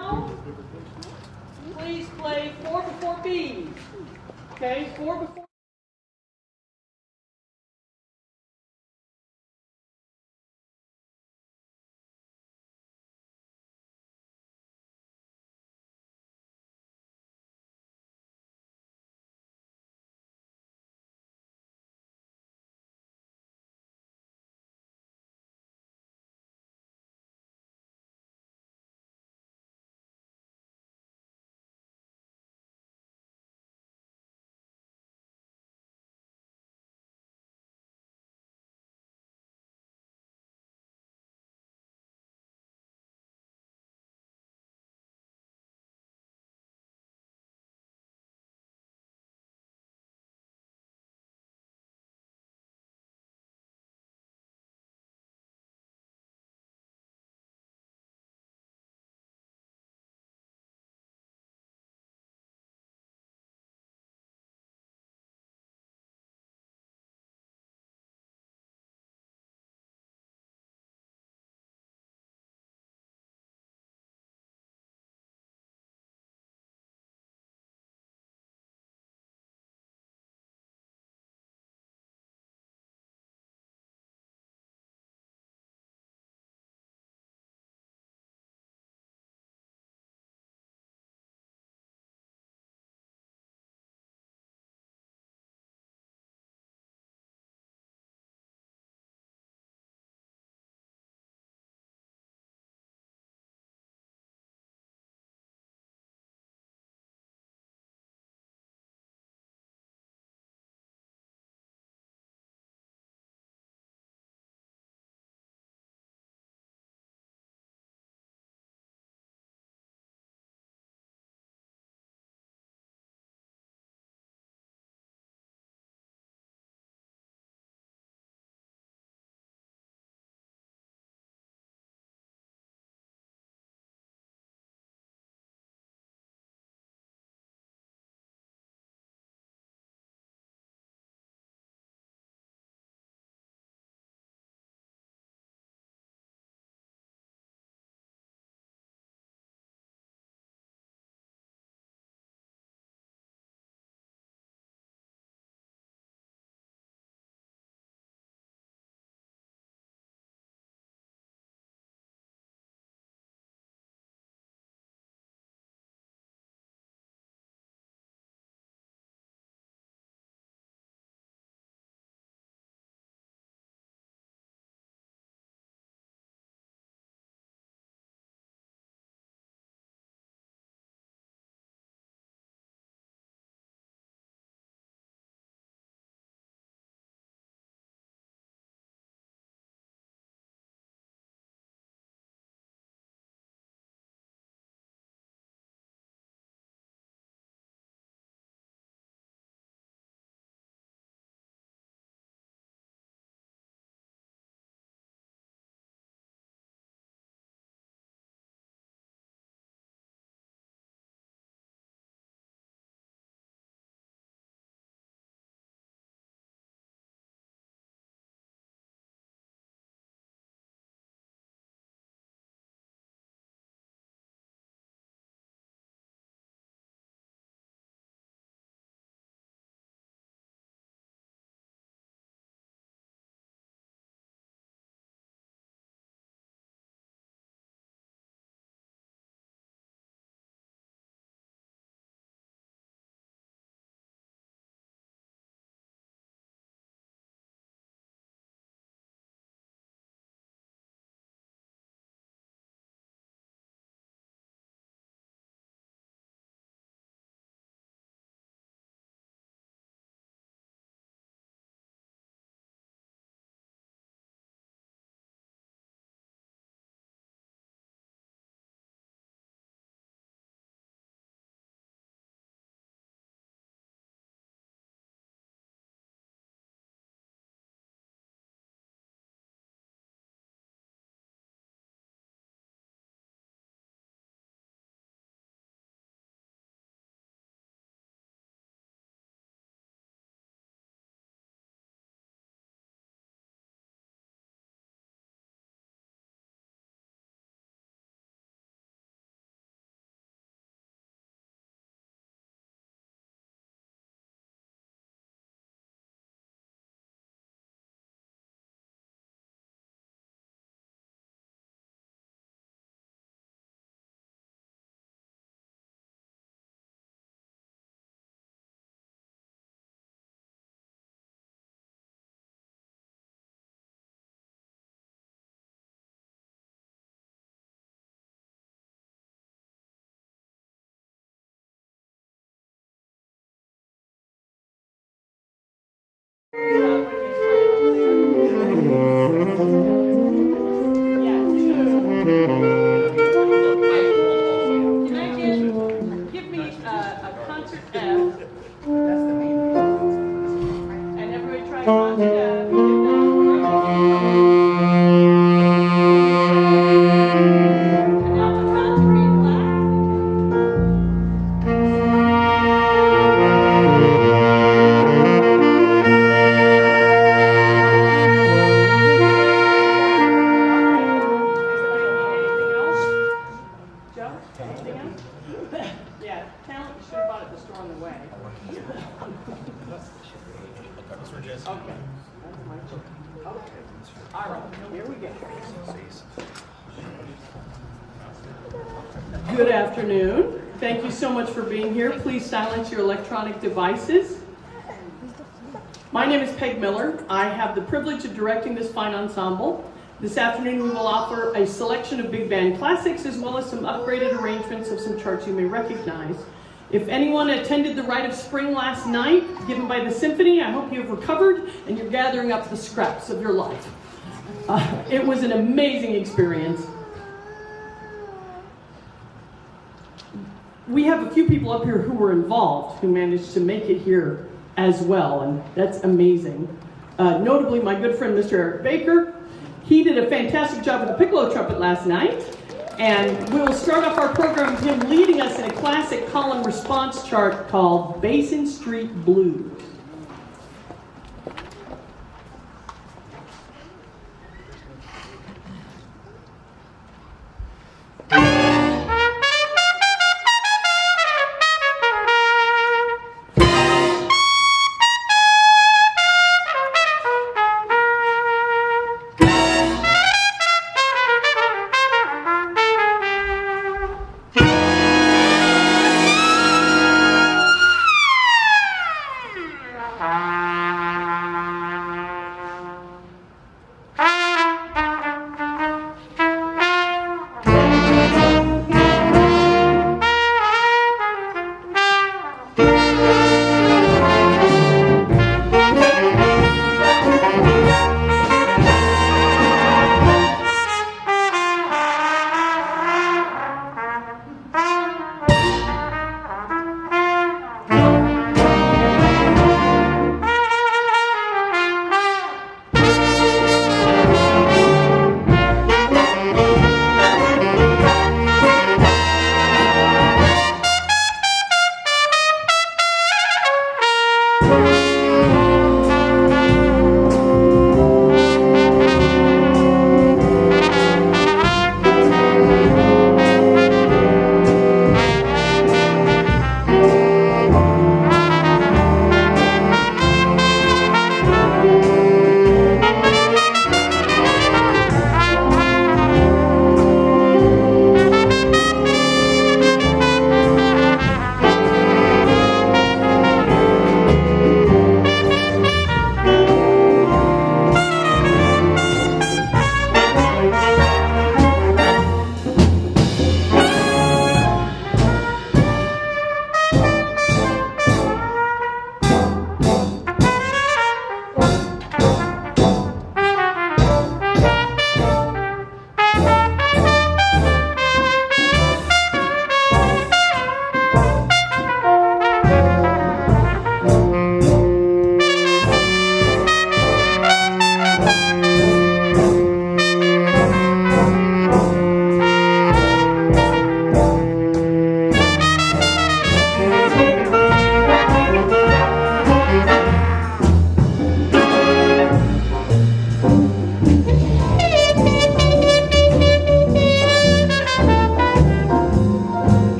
Now, please play 4 before bees. Okay, 4 before. Yeah, two. Can I give me a concert F, and everybody try concert F. And now the concert B flat. Anybody need anything else? Joe? Anything else? Yeah, talent, you should have bought at the store on the way. Okay. All right, here we go. Good afternoon. Thank you so much for being here. Please silence your electronic devices. My name is Peg Miller. I have the privilege of directing this fine ensemble. This afternoon we will offer a selection of big band classics as well as some upgraded arrangements of some charts you may recognize. If anyone attended the Rite of Spring last night, given by the symphony, I hope you have recovered and you're gathering up the scraps of your life. It was an amazing experience. We have a few people up here who were involved, who managed to make it here as well, and that's amazing. Notably, my good friend, Mr. Eric Baker, he did a fantastic job with the piccolo trumpet last night, and we will start off our program with him leading us in a classic call and response chart called Basin Street Blues.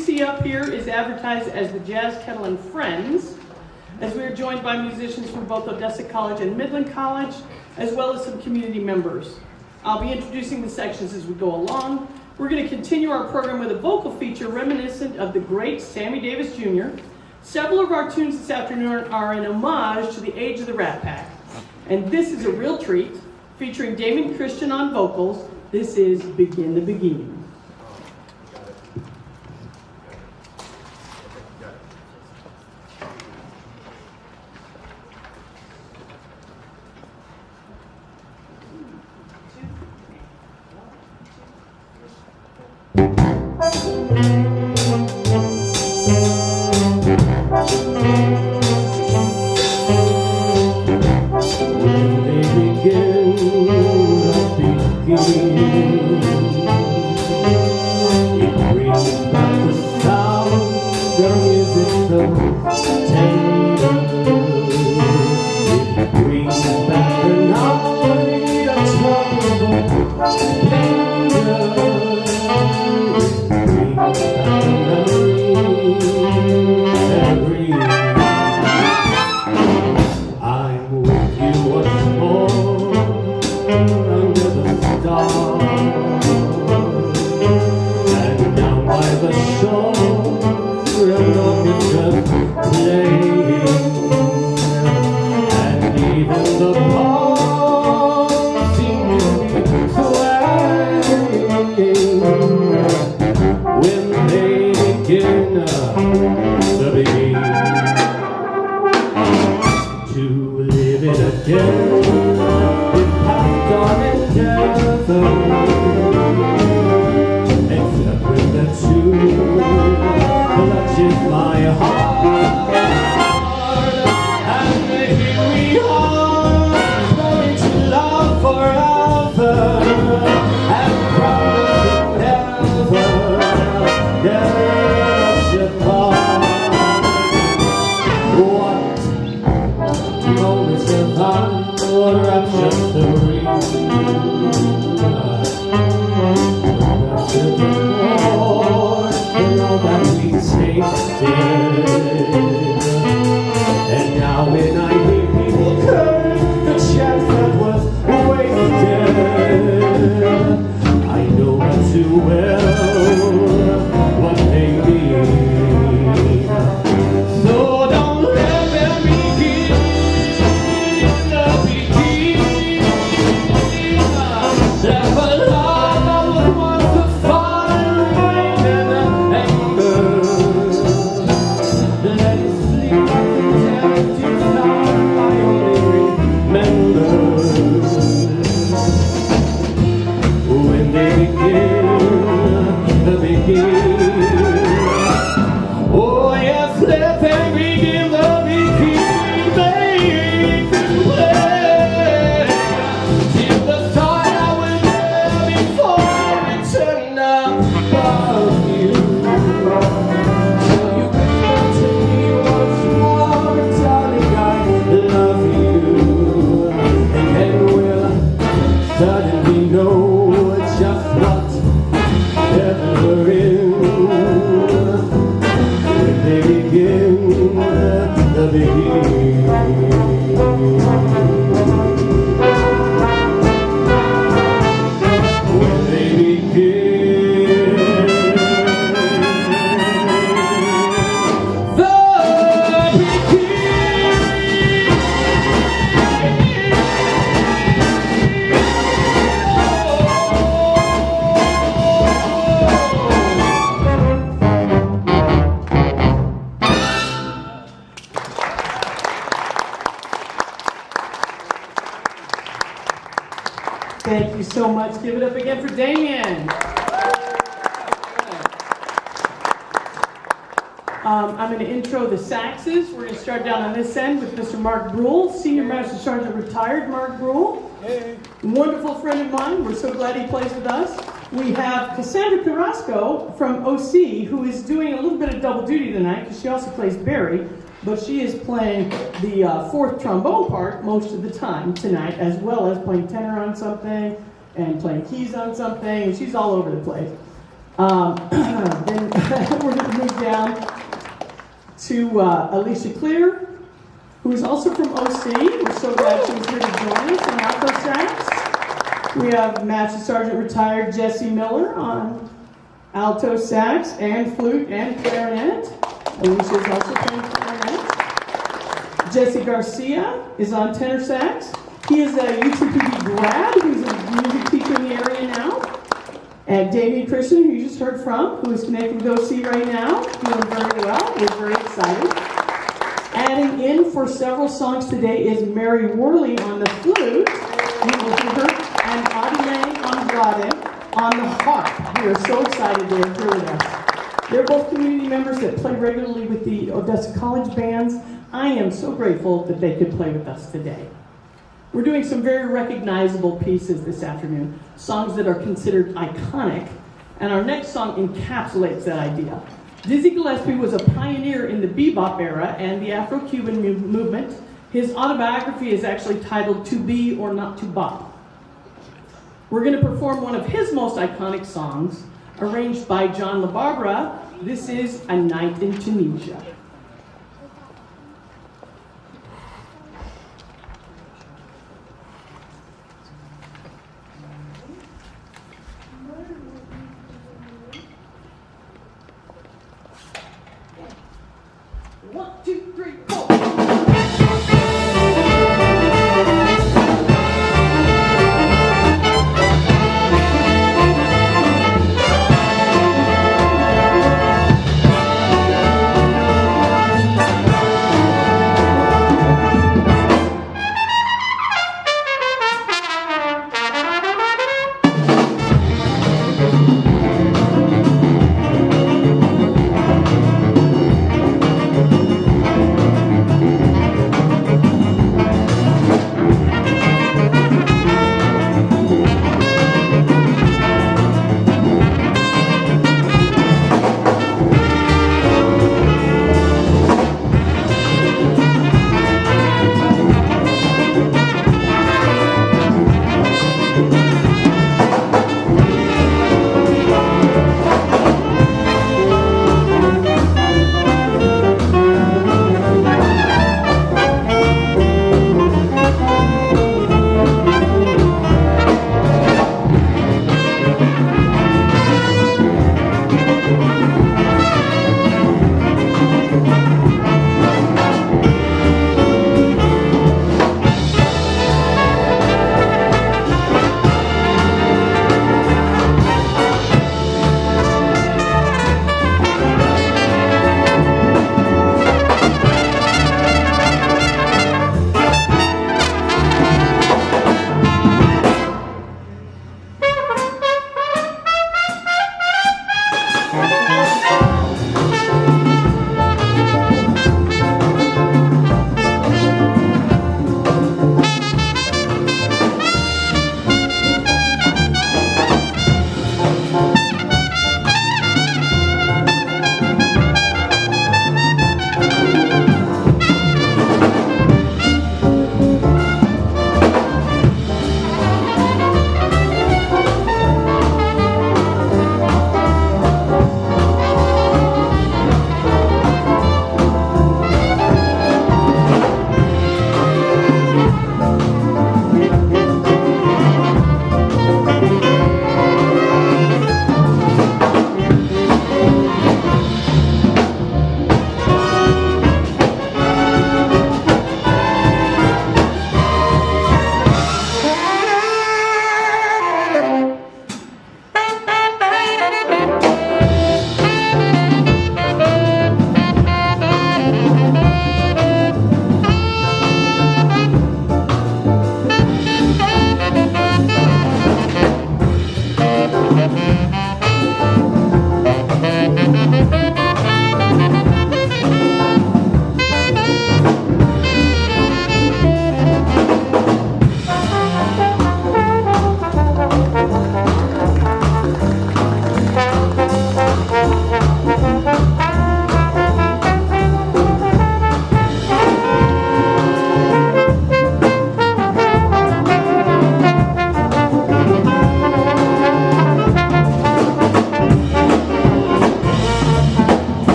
see up here is advertised as the Jazz Kettle and Friends, as we are joined by musicians from both Odessa College and Midland College, as well as some community members. I'll be introducing the sections as we go along. We're going to continue our program with a vocal feature reminiscent of the great Sammy Davis Jr. Several of our tunes this afternoon are an homage to the age of the Rat Pack. And this is a real treat, featuring Damon Christian on vocals. This is Begin the Beginning. Thank you so much. Give it up again for Damien. I'm going to intro the saxes. We're going to start down on this end with Mr. Mark Brule, Senior Master Sergeant retired Mark Brule. Hey. Wonderful friend of mine. We're so glad he plays with us. We have Cassandra Carrasco from OC, who is doing a little bit of double duty tonight because she also plays Barry, but she is playing the fourth trombone part most of the time tonight, as well as playing tenor on something and playing keys on something, and she's all over the place. Then we're going to move down to Alicia Clear, who is also from OC. We're so glad she was here to join us on alto sax. We have Master Sergeant retired Jesse Miller on alto sax and flute and clarinet. Alicia is also playing clarinet. Jesse Garcia is on tenor sax. He is a UTPB grad who's a music teacher in the area now. And Damien Christian, who you just heard from, who is connected with OC right now, doing very well. We're very excited. Adding in for several songs today is Mary Worley on the flute, we will hear her, and Adile Andrade on the harp. We are so excited they're here with us. They're both community members that play regularly with the Odessa College bands. I am so grateful that they could play with us today. We're doing some very recognizable pieces this afternoon, songs that are considered iconic, and our next song encapsulates that idea. Dizzy Gillespie was a pioneer in the bebop era and the Afro-Cuban movement. His autobiography is actually titled To Be or Not to Bop. We're going to perform one of his most iconic songs, arranged by John LaBarbera. This is A Night in Tunisia. One, two, three, four.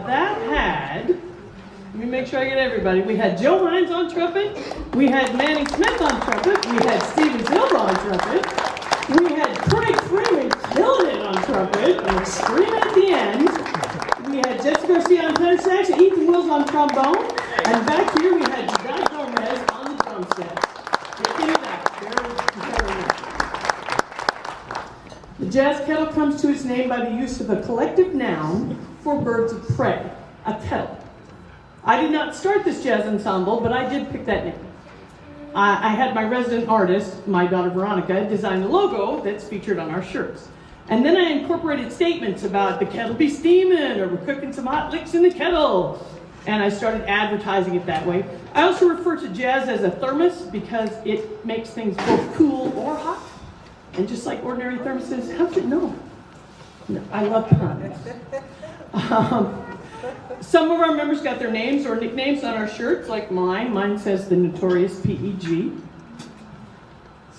that had, let me make sure I get everybody. We had Joe Hines on trumpet. We had Manning Smith on trumpet. We had Steven Silva on trumpet. We had Craig Freeman killing it on trumpet and screaming at the end. We had Jessica Garcia on tenor sax and Ethan Wills on trombone. And back here we had Jedi Gomez on the drum set. Very nice. The jazz kettle comes to its name by the use of a collective noun for birds of prey, a kettle. I did not start this jazz ensemble, but I did pick that name. I had my resident artist, my daughter Veronica, design the logo that's featured on our shirts. And then I incorporated statements about the kettle be steaming, or we're cooking some hot licks in the kettle. And I started advertising it that way. I also refer to jazz as a thermos because it makes things both cool or hot. And just like ordinary thermoses, how's it know? No, I love puns. Some of our members got their names or nicknames on our shirts, like mine. Mine says the Notorious PEG.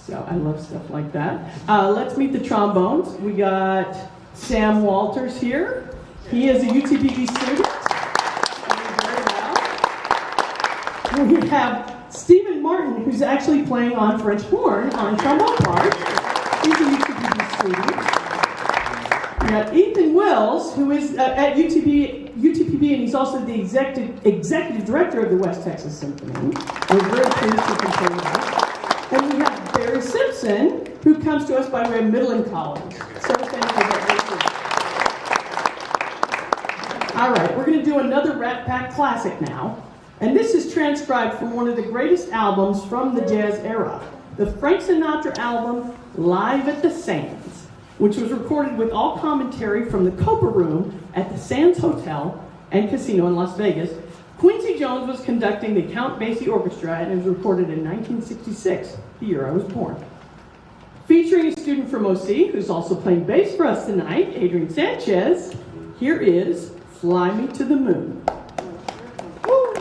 So I love stuff like that. Let's meet the trombones. We got Sam Walters here. He is a UTPB student. Very well. We have Stephen Martin, who's actually playing on French horn on trombone part. He's a UTPB student. We got Ethan Wells, who is at UTPB, and he's also the executive director of the West Texas Symphony. We're very pleased to control that. And we have Barry Simpson, who comes to us by way of Midland College. So thank you for that. All right, we're going to do another Rat Pack classic now. And this is transcribed from one of the greatest albums from the jazz era, the Frank Sinatra album, Live at the Sands, which was recorded with all commentary from the Copa Room at the Sands Hotel and Casino in Las Vegas. Quincy Jones was conducting the Count Basie Orchestra, and it was recorded in 1966, the year I was born. Featuring a student from OC, who's also playing bass for us tonight, Adrian Sanchez, here is Fly Me to the Moon. Woo.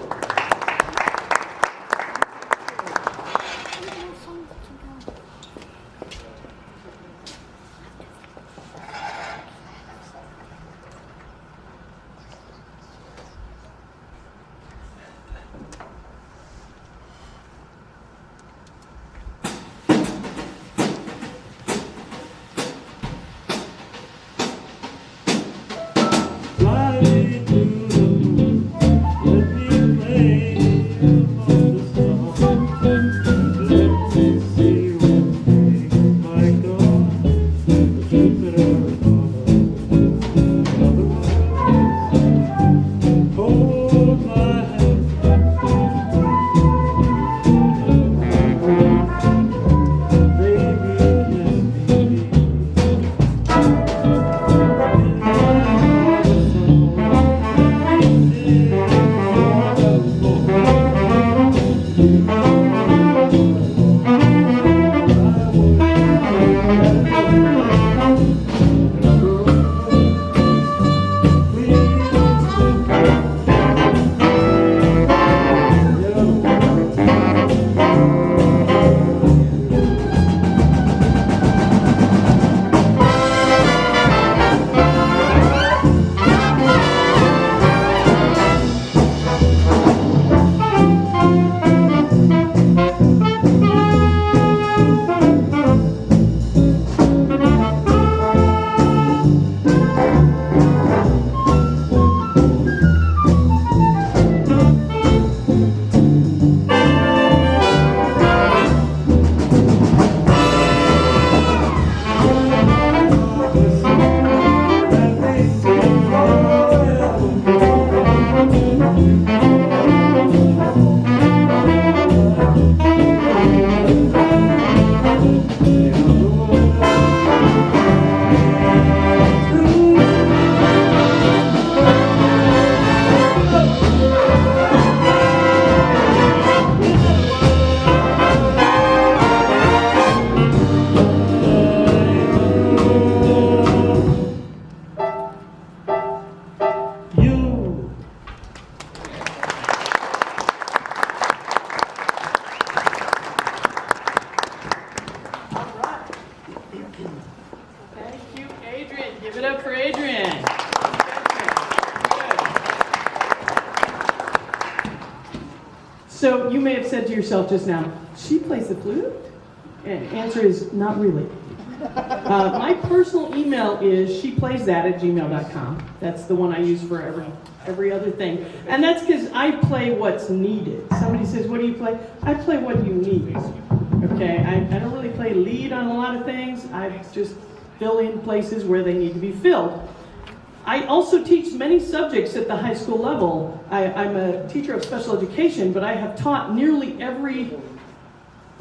Thank you, Adrian. Give it up for Adrian. Good. So you may have said to yourself just now, she plays the flute? And the answer is not really. My personal email is sheplaysthat@gmail.com. That's the one I use for every other thing. And that's because I play what's needed. Somebody says, what do you play? I play what you need. Okay, I don't really play lead on a lot of things. I just fill in places where they need to be filled. I also teach many subjects at the high school level. I'm a teacher of special education, but I have taught nearly every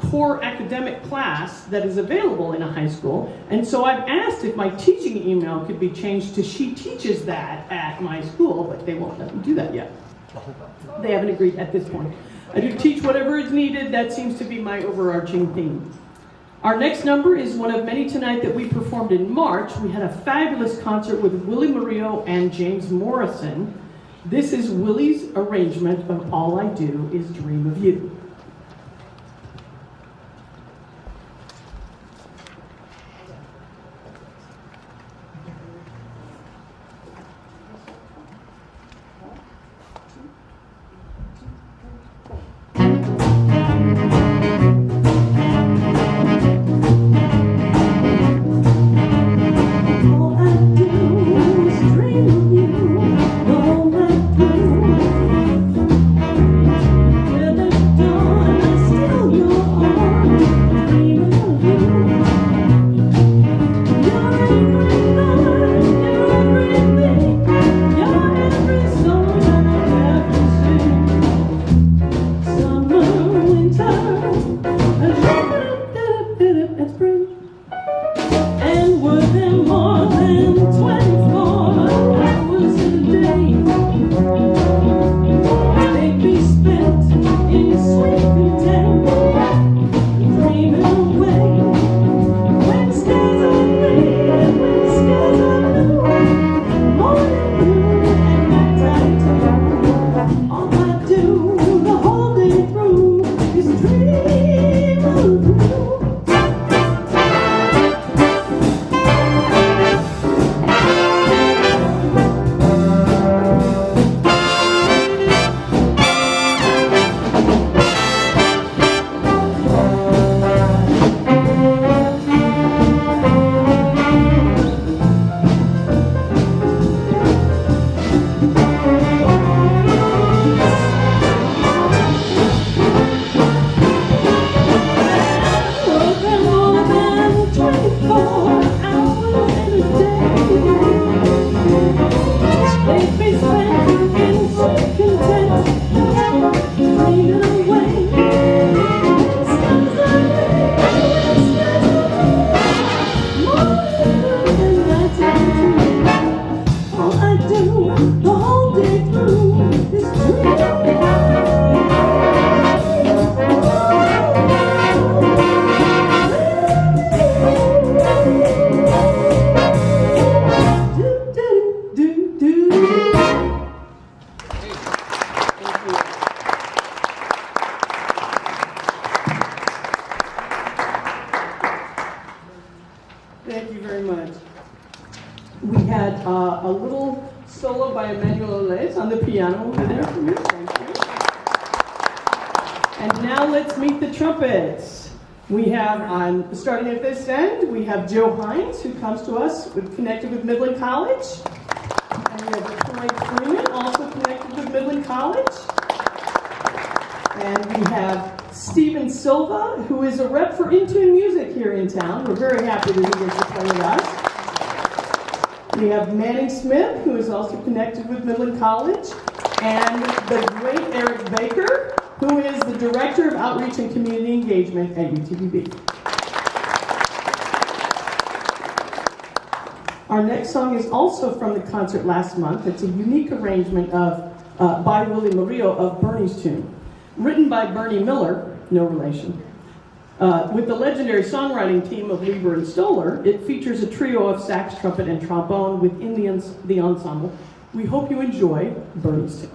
core academic class that is available in a high school. And so I've asked if my teaching email could be changed to she teaches that at my school, but they won't let me do that yet. They haven't agreed at this point. I do teach whatever is needed. That seems to be my overarching theme. Our next number is one of many tonight that we performed in March. We had a fabulous concert with Willie Murillo and James Morrison. This is Willie's arrangement of All I Do Is Dream of You. Thank you very much. We had a little solo by Emmanuel Olaez on the piano over there for me. Thank you. And now let's meet the trumpets. We have, starting at this end, we have Joe Hines, who comes to us connected with Midland College. And we have Troy Freeman, also connected with Midland College. And we have Stephen Silva, who is a rep for Intune Music here in town. We're very happy that he gets to play with us. We have Manning Smith, who is also connected with Midland College. And the great Eric Baker, who is the Director of Outreach and Community Engagement at UTBB. Our next song is also from the concert last month. It's a unique arrangement of by Willie Murillo of Bernie's Tune. Written by Bernie Miller, no relation. With the legendary songwriting team of Lieber and Stoller, it features a trio of sax, trumpet, and trombone within the ensemble. We hope you enjoy Bernie's Tune.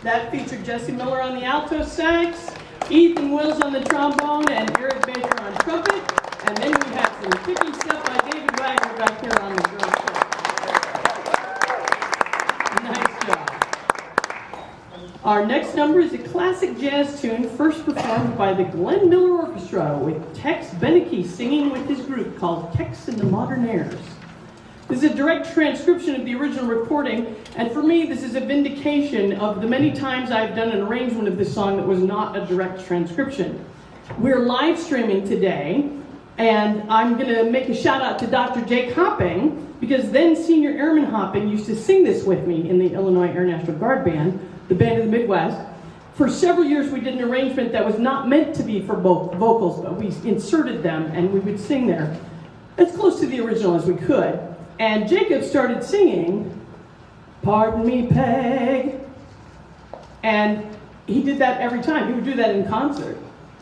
That featured Jesse Miller on the alto sax, Ethan Wills on the trombone, and Eric Baker on trumpet. And then we have some picking stuff by David Wagner back here on the drum set. Nice job. Our next number is a classic jazz tune first performed by the Glenn Miller Orchestra with Tex Beneke singing with his group called Tex and the Modern Airs. This is a direct transcription of the original recording, and for me, this is a vindication of the many times I've done an arrangement of this song that was not a direct transcription. We're live streaming today, and I'm going to make a shout out to Dr. Jake Hopping, because then Senior Airman Hopping used to sing this with me in the Illinois Air National Guard Band, the Band of the Midwest. For several years, we did an arrangement that was not meant to be for both vocals, but we inserted them, and we would sing there as close to the original as we could. And Jacob started singing, "Pardon me, Peg." And he did that every time. He would do that in concert.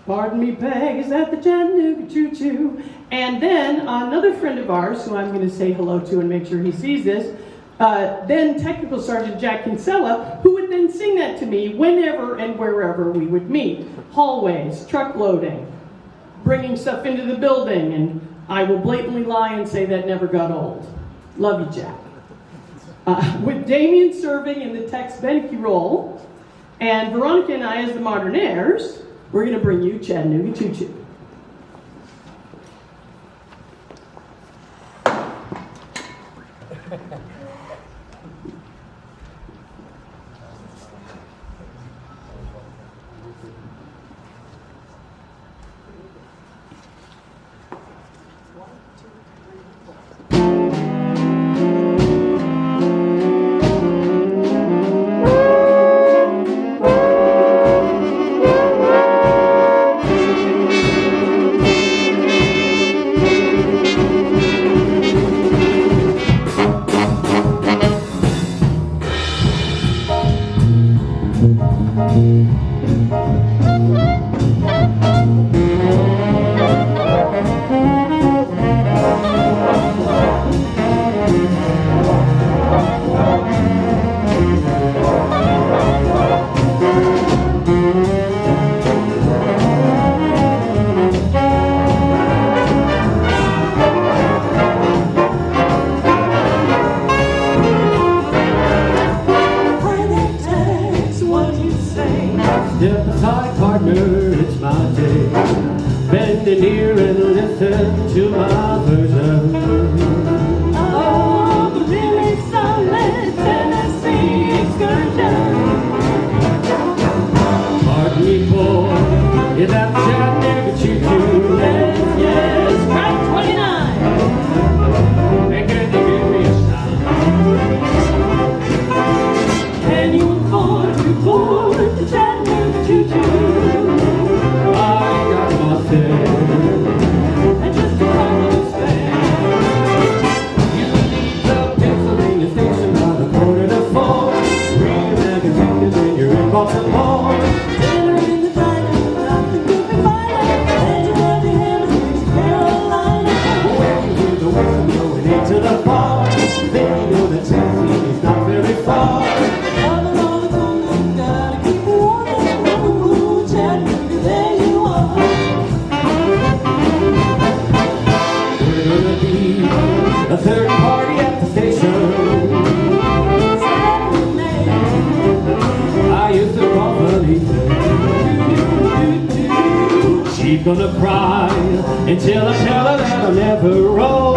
"Pardon me, Peg, is that the Chattanooga choo-choo?" And then another friend of ours, who I'm going to say hello to and make sure he sees this, then Technical Sergeant Jack Kinsella, who would then sing that to me whenever and wherever we would meet. Hallways, truck loading, bringing stuff into the building, and I will blatantly lie and say that never got old. Love you, Jack. With Damien serving in the Tex Beneke role, and Veronica and I as the Modern Airs, we're going to bring you Chattanooga Choo Choo. A third party at the station. Saturday night. funny thing. She's gonna cry until I tell her that I'll never roll.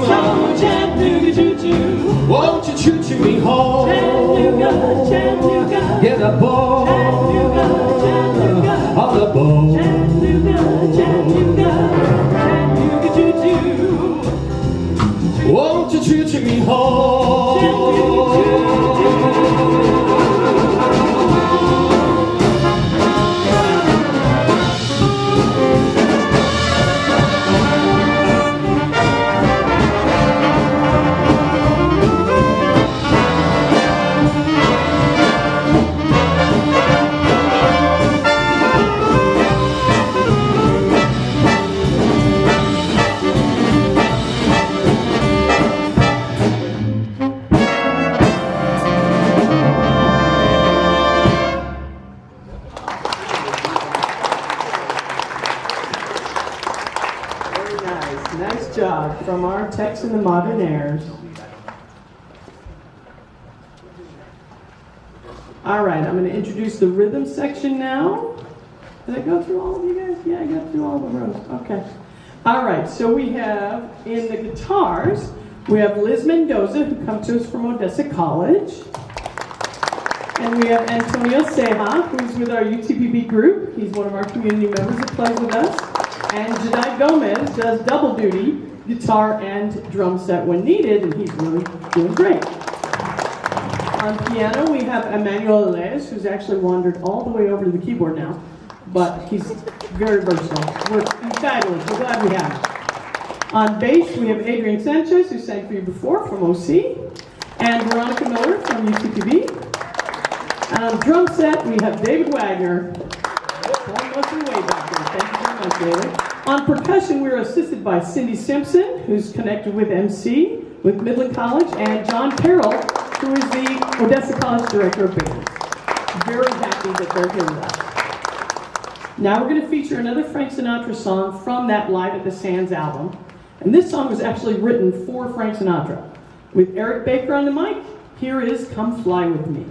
So Chattanooga choo-choo, won't you choo-choo me home? Chattanooga, Chattanooga, get a bow, Chattanooga, Chattanooga, on the bow. Chattanooga, Chattanooga, Chattanooga choo-choo, won't you choo-choo me home? Chattanooga choo-choo. Nice job from our Tex and the Modern Airs. All right, I'm going to introduce the rhythm section now. Did I go through all of you guys? Yeah, I got through all the rows. Okay. All right, so we have in the guitars, we have Liz Mendoza, who comes to us from Odessa College. And we have Antonio Ceja, who's with our UTPB group. He's one of our community members that plays with us. And Jedi Gomez does double duty, guitar and drum set when needed, and he's really doing great. On piano, we have Emmanuel Lez, who's actually wandered all the way over to the keyboard now, but he's very versatile. He's fabulous. We're glad we have him. On bass, we have Adrian Sanchez, who sang for you before from OC, and Veronica Miller from UTPB. And on drum set, we have David Wagner. One most of the way back there. Thank you very much, David. On percussion, we are assisted by Cindy Simpson, who's connected with MC, with Midland College, and John Carroll, who is the Odessa College Director of Bands. Very happy that they're here with us. Now we're going to feature another Frank Sinatra song from that Live at the Sands album. And this song was actually written for Frank Sinatra. With Eric Baker on the mic, here is Come Fly With Me.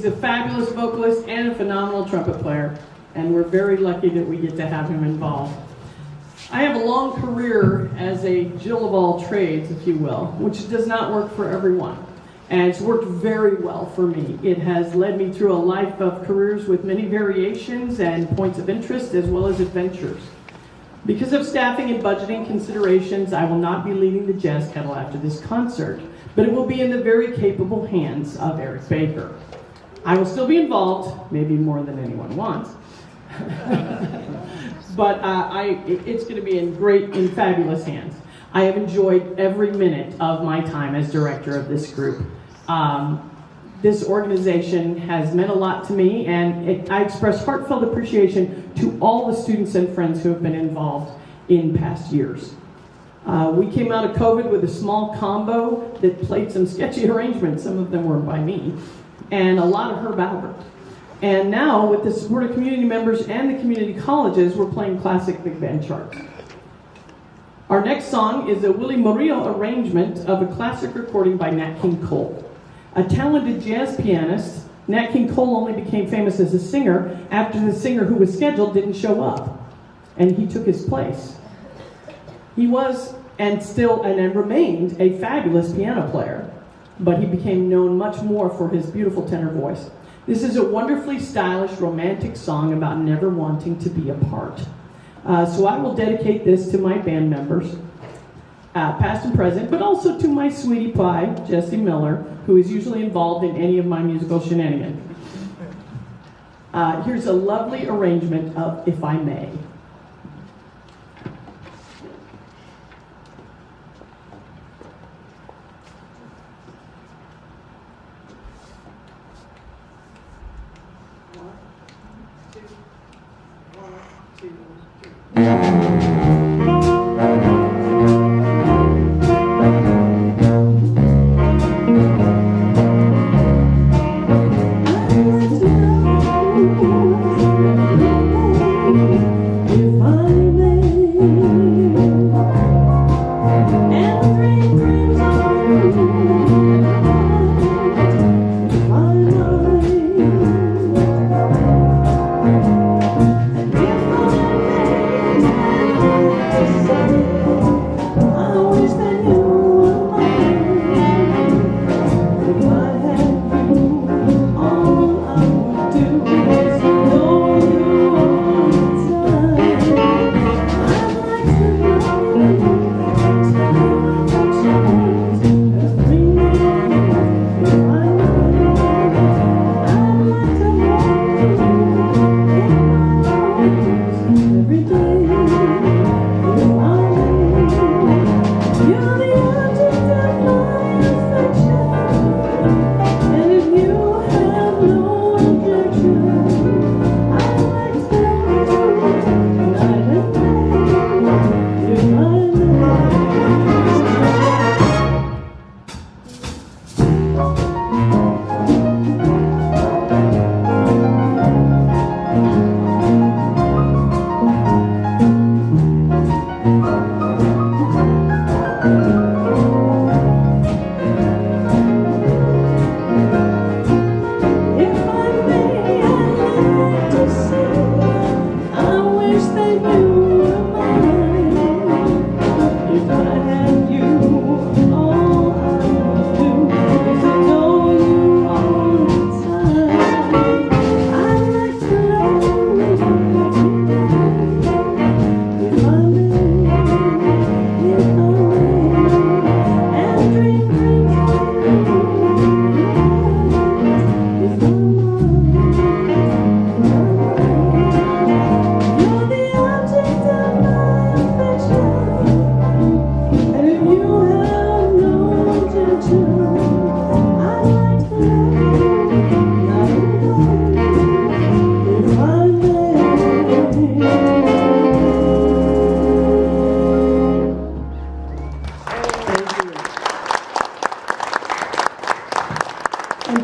He's a fabulous vocalist and a phenomenal trumpet player, and we're very lucky that we get to have him involved. I have a long career as a Jill of all trades, if you will, which does not work for everyone. And it's worked very well for me. It has led me through a life of careers with many variations and points of interest, as well as adventures. Because of staffing and budgeting considerations, I will not be leading the Jazz Kettle after this concert, but it will be in the very capable hands of Eric Baker. I will still be involved, maybe more than anyone wants, but it's going to be in fabulous hands. I have enjoyed every minute of my time as director of this group. This organization has meant a lot to me, and I express heartfelt appreciation to all the students and friends who have been involved in past years. We came out of COVID with a small combo that played some sketchy arrangements, some of them were by me, and a lot of Herb Albert. And now, with the support of community members and the community colleges, we're playing classic big band charts. Our next song is a Willie Murillo arrangement of a classic recording by Nat King Cole. A talented jazz pianist, Nat King Cole only became famous as a singer after the singer who was scheduled didn't show up, and he took his place. He was, and remained, a fabulous piano player, but he became known much more for his beautiful tenor voice. This is a wonderfully stylish, romantic song about never wanting to be apart. So I will dedicate this to my band members, past and present, but also to my sweetie pie, Jessie Miller, who is usually involved in any of my musical shenanigans. Here's a lovely arrangement of If I May.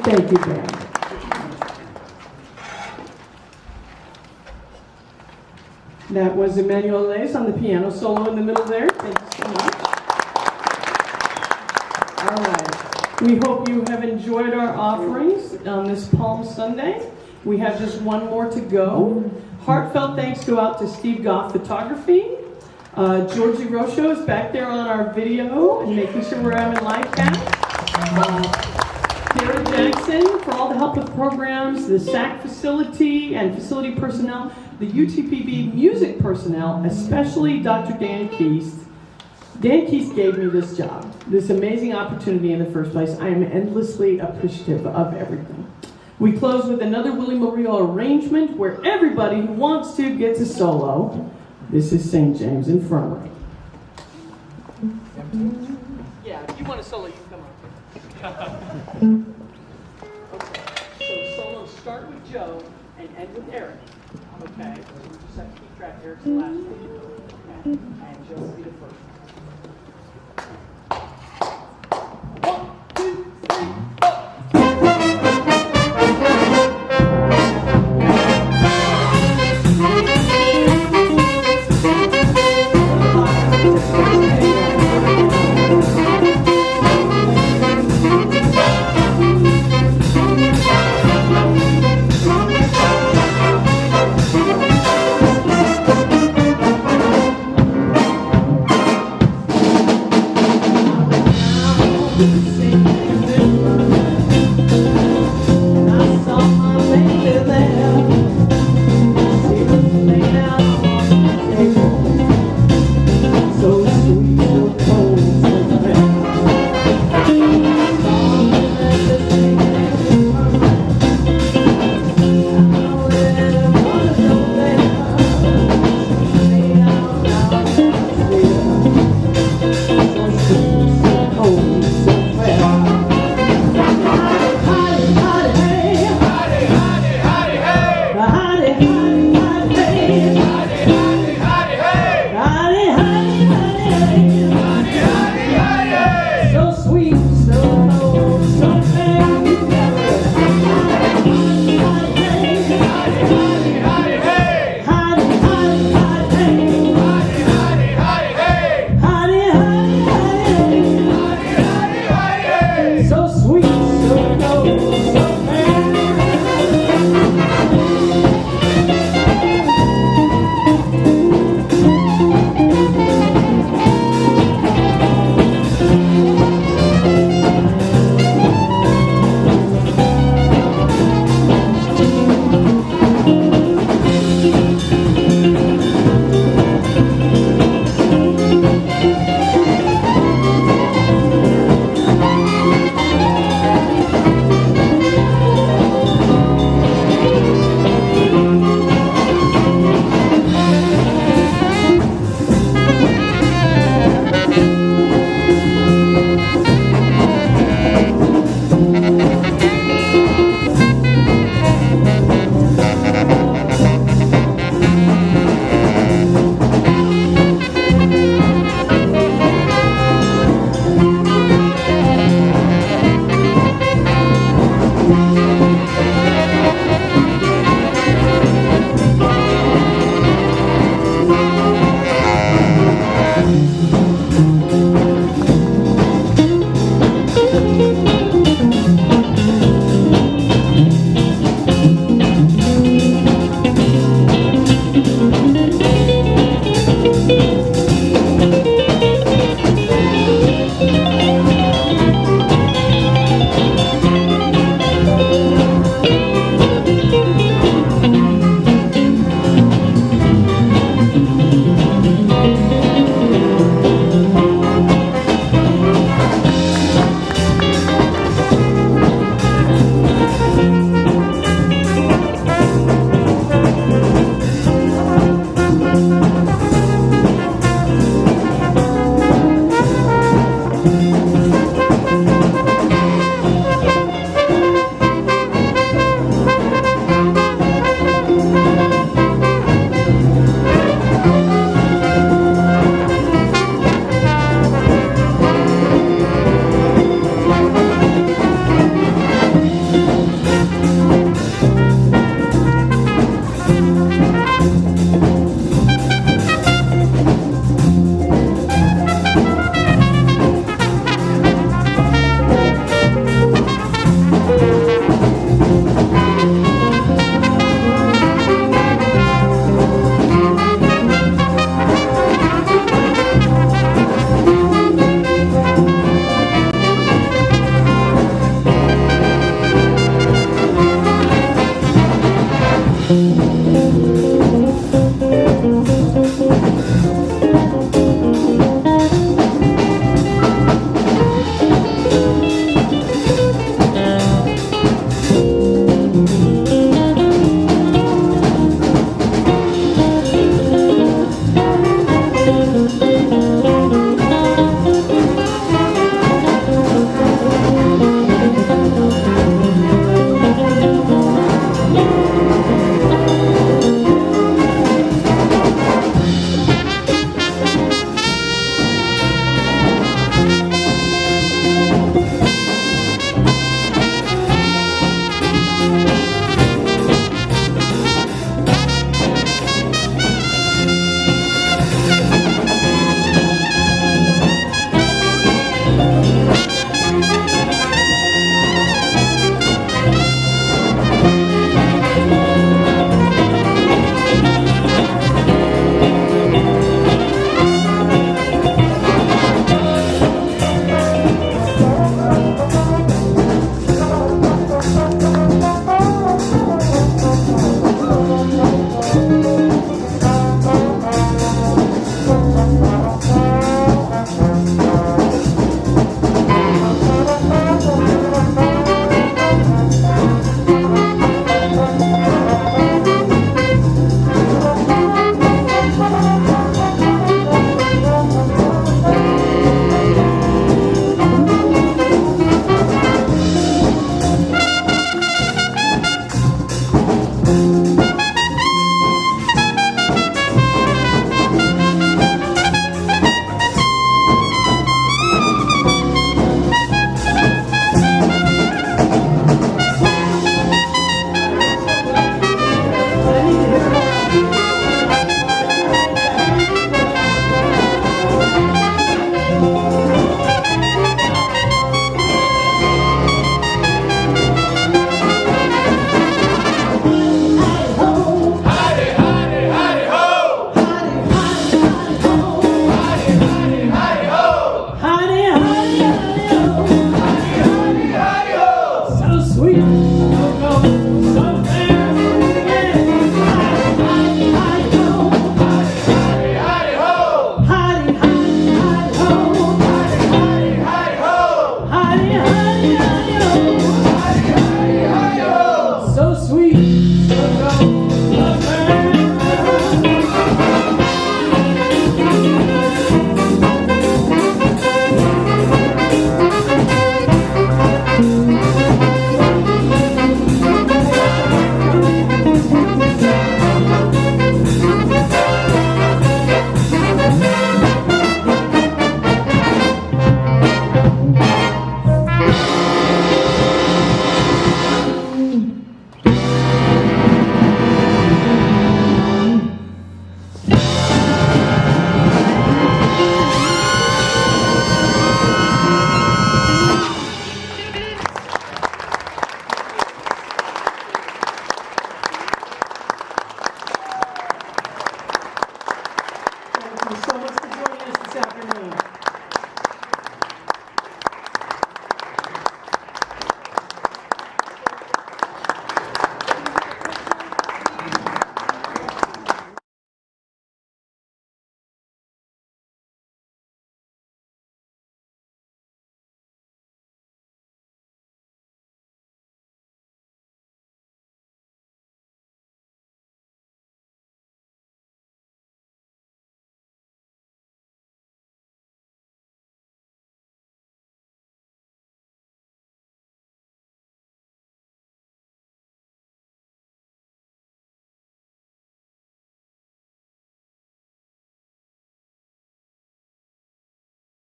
Thank you, band. That was Emmanuel Lace on the piano solo in the middle there. Thank you so much. All right. We hope you have enjoyed our offerings on this Palm Sunday. We have just one more to go. Heartfelt thanks go out to Steve Goff Photography. Georgie Rocho is back there on our video and making sure we're having live cast. Kara Jackson for all the help with programs, the SAC facility and facility personnel, the UTPB music personnel, especially Dr. Dan Keast. Dan Keast gave me this job, this amazing opportunity in the first place. I am endlessly appreciative of everything. We close with another Willie Murillo arrangement where everybody who wants to gets a solo. This is St. James Infirmary. Yeah, if you want a solo, you can come up here. Okay, so solos start with Joe and end with Eric. Okay, so we just have to keep track. Eric's the last one. Okay, and Joe will be the first. 1, 2, 3, 4. Thank you.